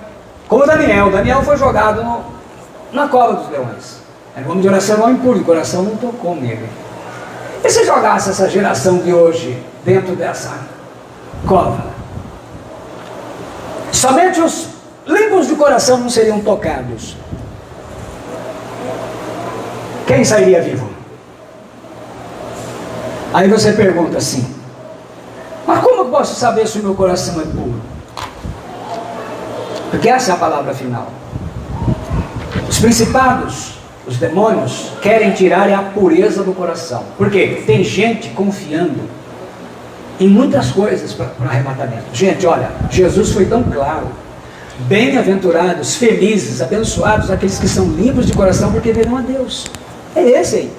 B: como Daniel foi jogado na cova dos leões. Era um homem de oração impuro, o coração não tocou nele. E se jogasse essa geração de hoje dentro dessa cova? Somente os limpos de coração não seriam tocados. Quem sairia vivo? Aí você pergunta assim: mas como eu posso saber se o meu coração é puro? Porque essa é a palavra final. Os principados, os demônios, querem tirar a pureza do coração. Por quê? Tem gente confiando em muitas coisas para arrebatamento. Gente, olha, Jesus foi tão claro. Bem-aventurados, felizes, abençoados aqueles que são limpos de coração, porque verão a Deus. É esse aí.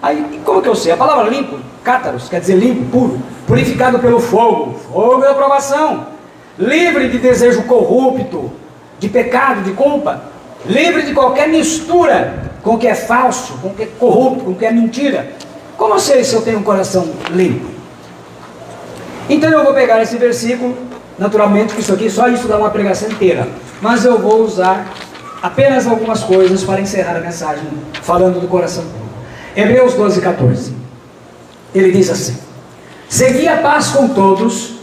B: Aí, como que eu sei? A palavra limpo, cátaros, quer dizer limpo, puro, purificado pelo fogo. Fogo é aprovação. Livre de desejo corrupto, de pecado, de culpa. Livre de qualquer mistura com o que é falso, com o que é corrupto, com o que é mentira. Como eu sei se eu tenho um coração limpo? Então eu vou pegar esse versículo, naturalmente que isso aqui, só isso dá uma pregação inteira. Mas eu vou usar apenas algumas coisas para encerrar a mensagem, falando do coração puro. Hebreus 12:14. Ele diz assim: segui a paz com todos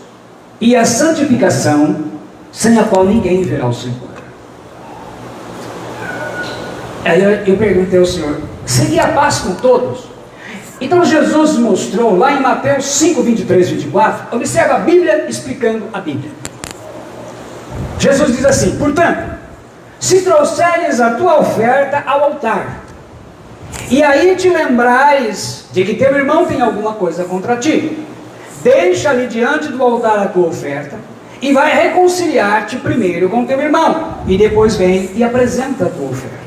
B: e a santificação, sem a qual ninguém verá o Senhor. Aí eu perguntei ao Senhor: segui a paz com todos? Então Jesus mostrou lá em Mateus 5, 23, 24. Observa a Bíblia explicando a Bíblia. Jesus diz assim: portanto, se trouxeres a tua oferta ao altar, e aí te lembrais de que teu irmão tem alguma coisa contra ti, deixa-lhe diante do altar a tua oferta, e vai reconciliar-te primeiro com teu irmão, e depois vem e apresenta a tua oferta.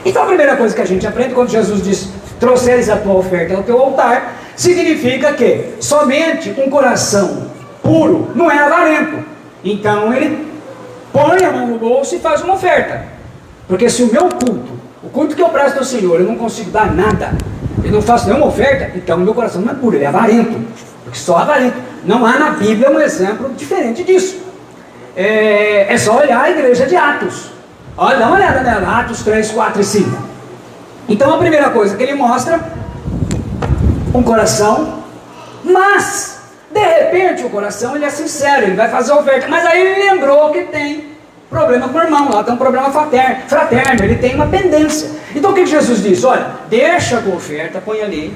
B: Então a primeira coisa que a gente aprende quando Jesus diz: trouxeres a tua oferta ao teu altar, significa que somente um coração puro não é avarento. Então ele põe a mão no bolso e faz uma oferta. Porque se o meu culto, o culto que eu presto ao Senhor, eu não consigo dar nada, eu não faço nenhuma oferta, então o meu coração não é puro, ele é avarento. Porque só avarento. Não há na Bíblia um exemplo diferente disso. É só olhar a igreja de Atos. Olha, dá uma olhada nela, Atos 3, 4 e 5. Então a primeira coisa que ele mostra, um coração, mas De repente o coração ele é sincero, ele vai fazer a oferta, mas aí ele lembrou que tem problema com o irmão, lá tem um problema fraterno, ele tem uma pendência. Então o que Jesus diz? Olha, deixa a tua oferta, põe ali.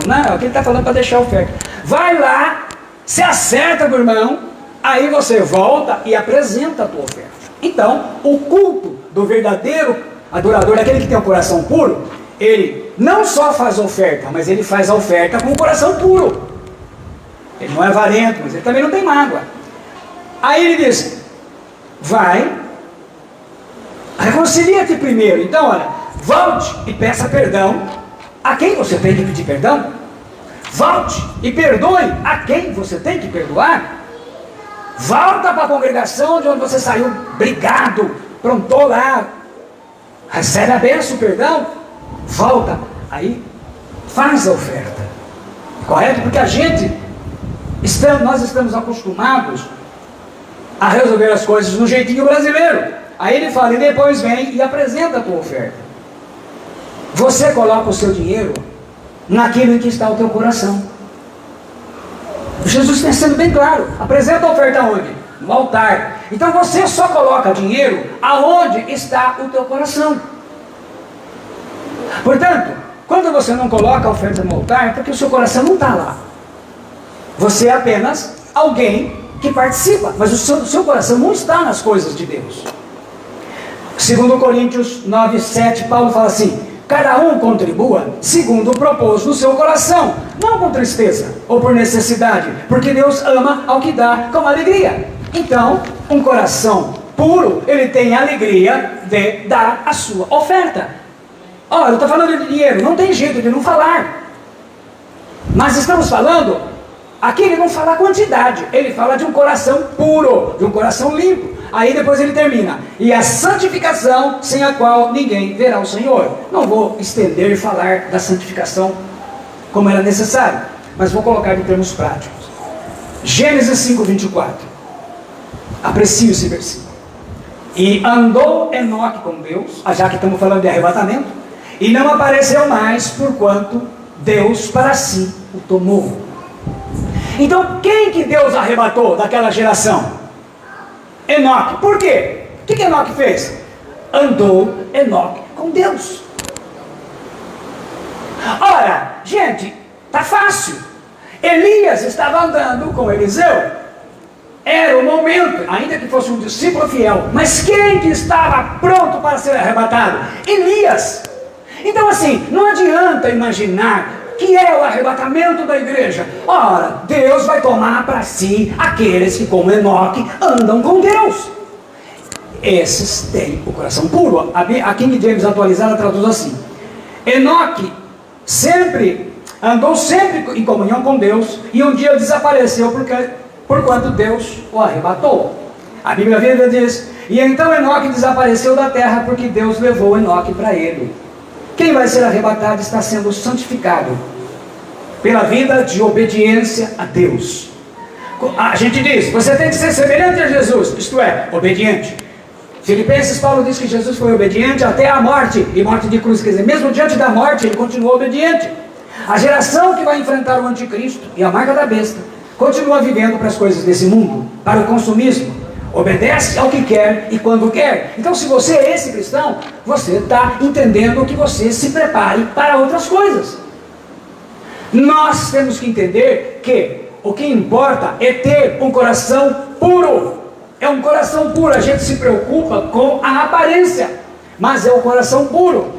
B: Não, é o que ele está falando para deixar a oferta. Vai lá, se acerta com o irmão, aí você volta e apresenta a tua oferta. Então, o culto do verdadeiro adorador, aquele que tem um coração puro, ele não só faz a oferta, mas ele faz a oferta com o coração puro. Ele não é avarento, mas ele também não tem mágoa. Aí ele diz, vai, reconcilia-te primeiro. Então, olha, volte e peça perdão a quem você tem que pedir perdão. Volte e perdoe a quem você tem que perdoar. Volta para a congregação de onde você saiu brigado, prontou lá, recebe a bênção, o perdão, volta, aí faz a oferta, correto? Porque nós estamos acostumados a resolver as coisas no jeitinho brasileiro. Aí ele fala, e depois vem e apresenta a tua oferta. Você coloca o seu dinheiro naquilo em que está o teu coração. Jesus está sendo bem claro, apresenta a oferta onde? No altar. Então você só coloca dinheiro aonde está o teu coração. Portanto, quando você não coloca a oferta no altar, é porque o seu coração não está lá. Você é apenas alguém que participa, mas o seu coração não está nas coisas de Deus. Segundo Coríntios 9:7, Paulo fala assim, cada um contribua segundo propôs no seu coração, não com tristeza ou por necessidade, porque Deus ama ao que dá com alegria. Então, um coração puro, ele tem alegria de dar a sua oferta. Olha, eu estou falando de dinheiro, não tem jeito de não falar. Mas estamos falando, aqui ele não fala quantidade, ele fala de um coração puro, de um coração limpo. Aí depois ele termina, e a santificação sem a qual ninguém verá o Senhor. Não vou estender e falar da santificação como era necessário, mas vou colocar em termos práticos. Gênesis 5:24. Aprecie esse versículo. E andou Enoque com Deus, já que estamos falando de arrebatamento, e não apareceu mais, porquanto Deus para si o tomou. Então quem que Deus arrebatou daquela geração? Enoque. Por quê? O que Enoque fez? Andou Enoque com Deus. Ora, gente, tá fácil. Elias estava andando com Eliseu. Era o momento, ainda que fosse um discípulo fiel, mas quem que estava pronto para ser arrebatado? Elias. Então assim, não adianta imaginar que é o arrebatamento da igreja. Ora, Deus vai tomar para si aqueles que, como Enoque, andam com Deus. Esses têm o coração puro. A King James atualizada traduz assim: Enoque andou sempre em comunhão com Deus, e um dia desapareceu porquanto Deus o arrebatou. A Bíblia Viva diz, e então Enoque desapareceu da terra, porque Deus levou Enoque para ele. Quem vai ser arrebatado está sendo santificado pela vida de obediência a Deus. A gente diz, você tem que ser semelhante a Jesus, isto é, obediente. Filipenses, Paulo diz que Jesus foi obediente até a morte, e morte de cruz, quer dizer, mesmo diante da morte, ele continuou obediente. A geração que vai enfrentar o anticristo e a marca da besta, continua vivendo para as coisas desse mundo, para o consumismo. Obedece ao que quer e quando quer. Então, se você é esse cristão, você está entendendo que você se prepare para outras coisas. Nós temos que entender que o que importa é ter um coração puro. É um coração puro. A gente se preocupa com a aparência, mas é o coração puro.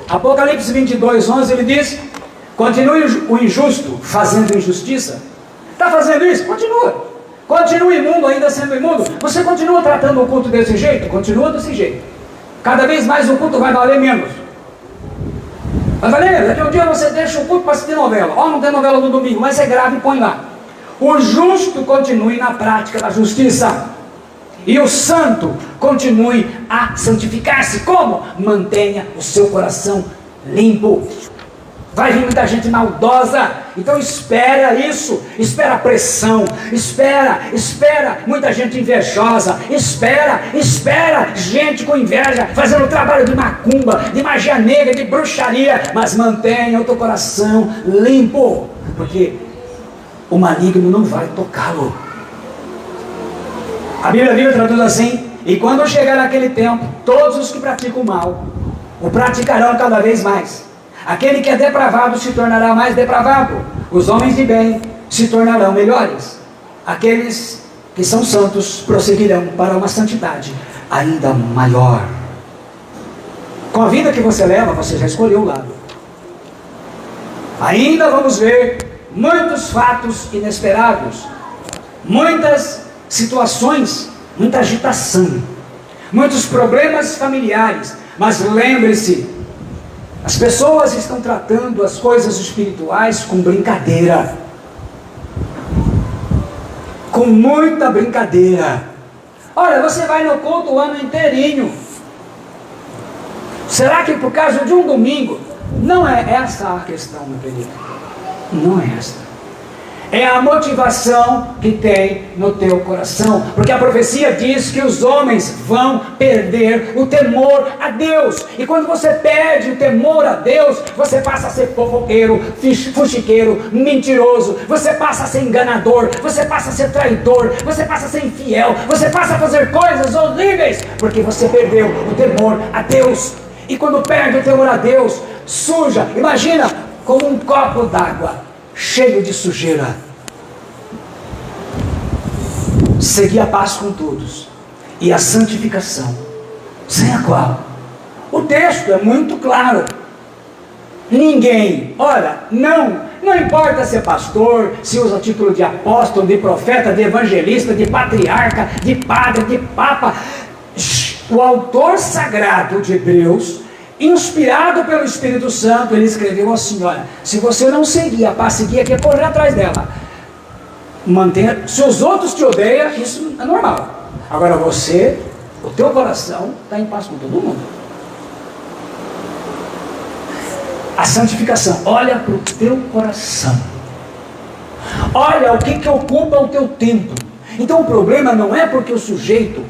B: Apocalipse 22:11 ele diz: continue o injusto fazendo injustiça. Está fazendo isso? Continua. Continua imundo ainda sendo imundo. Você continua tratando o culto desse jeito? Continua desse jeito. Cada vez mais o culto vai valer menos. Vai valer menos. Daqui a um dia você deixa o culto para assistir novela. Ó, não tem novela no domingo, mas é grave e põe lá. O justo continue na prática da justiça. E o santo continue a santificar-se. Como? Mantenha o seu coração limpo. Vai vir muita gente maldosa, então espera isso, espera pressão, espera muita gente invejosa, espera gente com inveja, fazendo trabalho de macumba, de magia negra, de bruxaria, mas mantenha o teu coração limpo, porque o maligno não vai tocá-lo. A Bíblia Viva traduz assim: e quando chegar naquele tempo, todos os que praticam o mal o praticarão cada vez mais. Aquele que é depravado se tornará mais depravado. Os homens de bem se tornarão melhores. Aqueles que são santos prosseguirão para uma santidade ainda maior. Com a vida que você leva, você já escolheu o lado. Ainda vamos ver muitos fatos inesperados, muitas situações, muita agitação, muitos problemas familiares. Mas lembre-se, as pessoas estão tratando as coisas espirituais com brincadeira, com muita brincadeira. Olha, você vai no culto o ano inteirinho. Será que por causa de um domingo? Não é essa a questão, meu querido. Não é essa. É a motivação que tem no teu coração. Porque a profecia diz que os homens vão perder o temor a Deus. E quando você perde o temor a Deus, você passa a ser fofoqueiro, fuxiqueiro, mentiroso. Você passa a ser enganador. Você passa a ser traidor. Você passa a ser infiel. Você passa a fazer coisas horríveis. Porque você perdeu o temor a Deus. E quando perde o temor a Deus, suja. Imagina como um copo d'água cheio de sujeira. Seguir a paz com todos e a santificação, sem a qual o texto é muito claro. Ninguém, ora, não importa se é pastor, se usa título de apóstolo, de profeta, de evangelista, de patriarca, de padre, de papa. O autor sagrado de Hebreus, inspirado pelo Espírito Santo, ele escreveu assim: olha, se você não seguir a paz, seguir aqui é correr atrás dela. Mantenha, se os outros te odeiam, isso é normal. Agora você, o teu coração está em paz com todo mundo. A santificação, olha para o teu coração. Olha o que ocupa o teu tempo. Então o problema não é porque o sujeito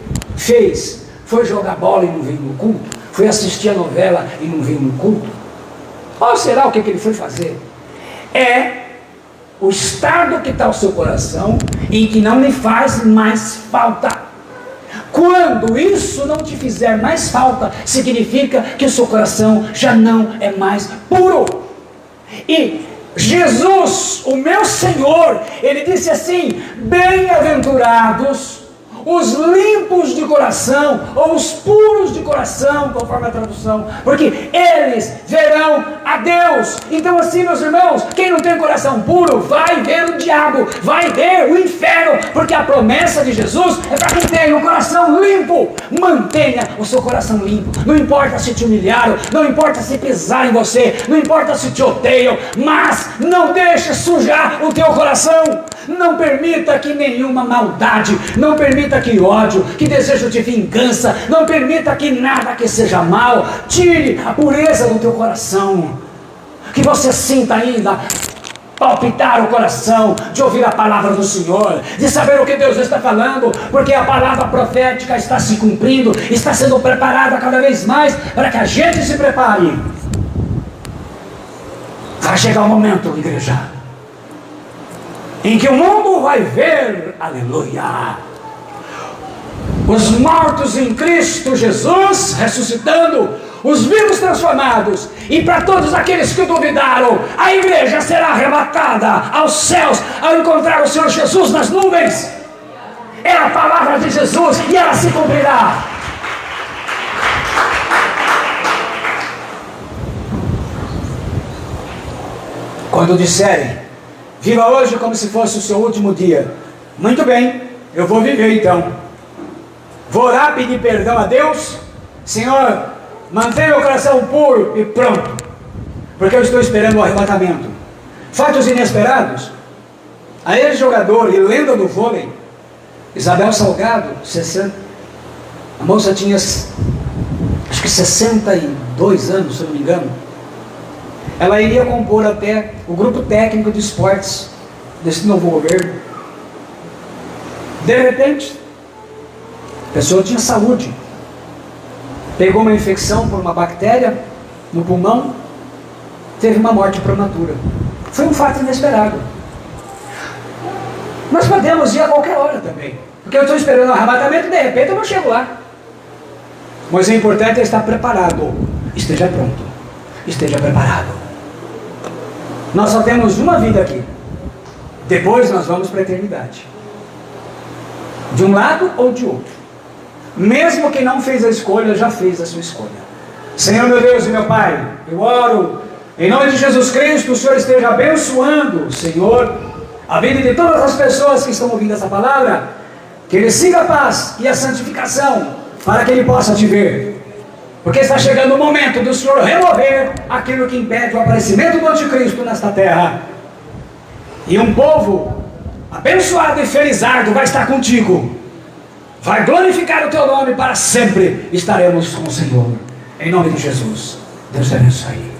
B: foi jogar bola e não veio no culto, foi assistir a novela e não veio no culto. Ou será o que ele foi fazer? É o estado que está o seu coração e que não lhe faz mais falta. Quando isso não te fizer mais falta, significa que o seu coração já não é mais puro. E Jesus, o meu Senhor, ele disse assim: bem-aventurados os limpos de coração, ou os puros de coração, conforme a tradução, porque eles verão a Deus. Então assim, meus irmãos, quem não tem coração puro, vai ver o diabo, vai ver o inferno, porque a promessa de Jesus é para quem tem o coração limpo. Mantenha o seu coração limpo, não importa se te humilharam, não importa se pisar em você, não importa se te odeiam, mas não deixe sujar o teu coração. Não permita que nenhuma maldade, não permita que ódio, que desejo de vingança, não permita que nada que seja mal tire a pureza do teu coração. Que você sinta ainda palpitar o coração de ouvir a palavra do Senhor, de saber o que Deus está falando, porque a palavra profética está se cumprindo, está sendo preparada cada vez mais para que a gente se prepare. Vai chegar o momento, igreja, em que o mundo vai ver, aleluia, os mortos em Cristo Jesus ressuscitando, os vivos transformados, e para todos aqueles que duvidaram, a igreja será arrebatada aos céus ao encontrar o Senhor Jesus nas nuvens. É a palavra de Jesus e ela se cumprirá. Quando disserem: viva hoje como se fosse o seu último dia, muito bem, eu vou viver então. Vou orar, pedir perdão a Deus. Senhor, mantenha o coração puro e pronto, porque eu estou esperando o arrebatamento. Fatos inesperados. A ex-jogador e lenda do vôlei, Isabel Salgado, 60, a moça tinha acho que 62 anos, se eu não me engano. Ela iria compor até o grupo técnico de esportes desse novo governo. De repente, a pessoa tinha saúde, pegou uma infecção por uma bactéria no pulmão, teve uma morte prematura. Foi um fato inesperado. Nós podemos ir a qualquer hora também. Porque eu estou esperando o arrebatamento e de repente eu não chego lá. Mas o importante é estar preparado. Esteja pronto. Esteja preparado. Nós só temos uma vida aqui. Depois nós vamos para a eternidade. De um lado ou de outro. Mesmo quem não fez a escolha, já fez a sua escolha. Senhor meu Deus e meu Pai, eu oro, em nome de Jesus Cristo, o Senhor esteja abençoando, Senhor, a vida de todas as pessoas que estão ouvindo essa palavra, que Ele siga a paz e a santificação, para que Ele possa te ver. Porque está chegando o momento do Senhor remover aquilo que impede o aparecimento do anticristo nesta terra. E um povo abençoado e felizardo vai estar contigo. Vai glorificar o teu nome para sempre. Estaremos com o Senhor. Em nome de Jesus. Deus te abençoe.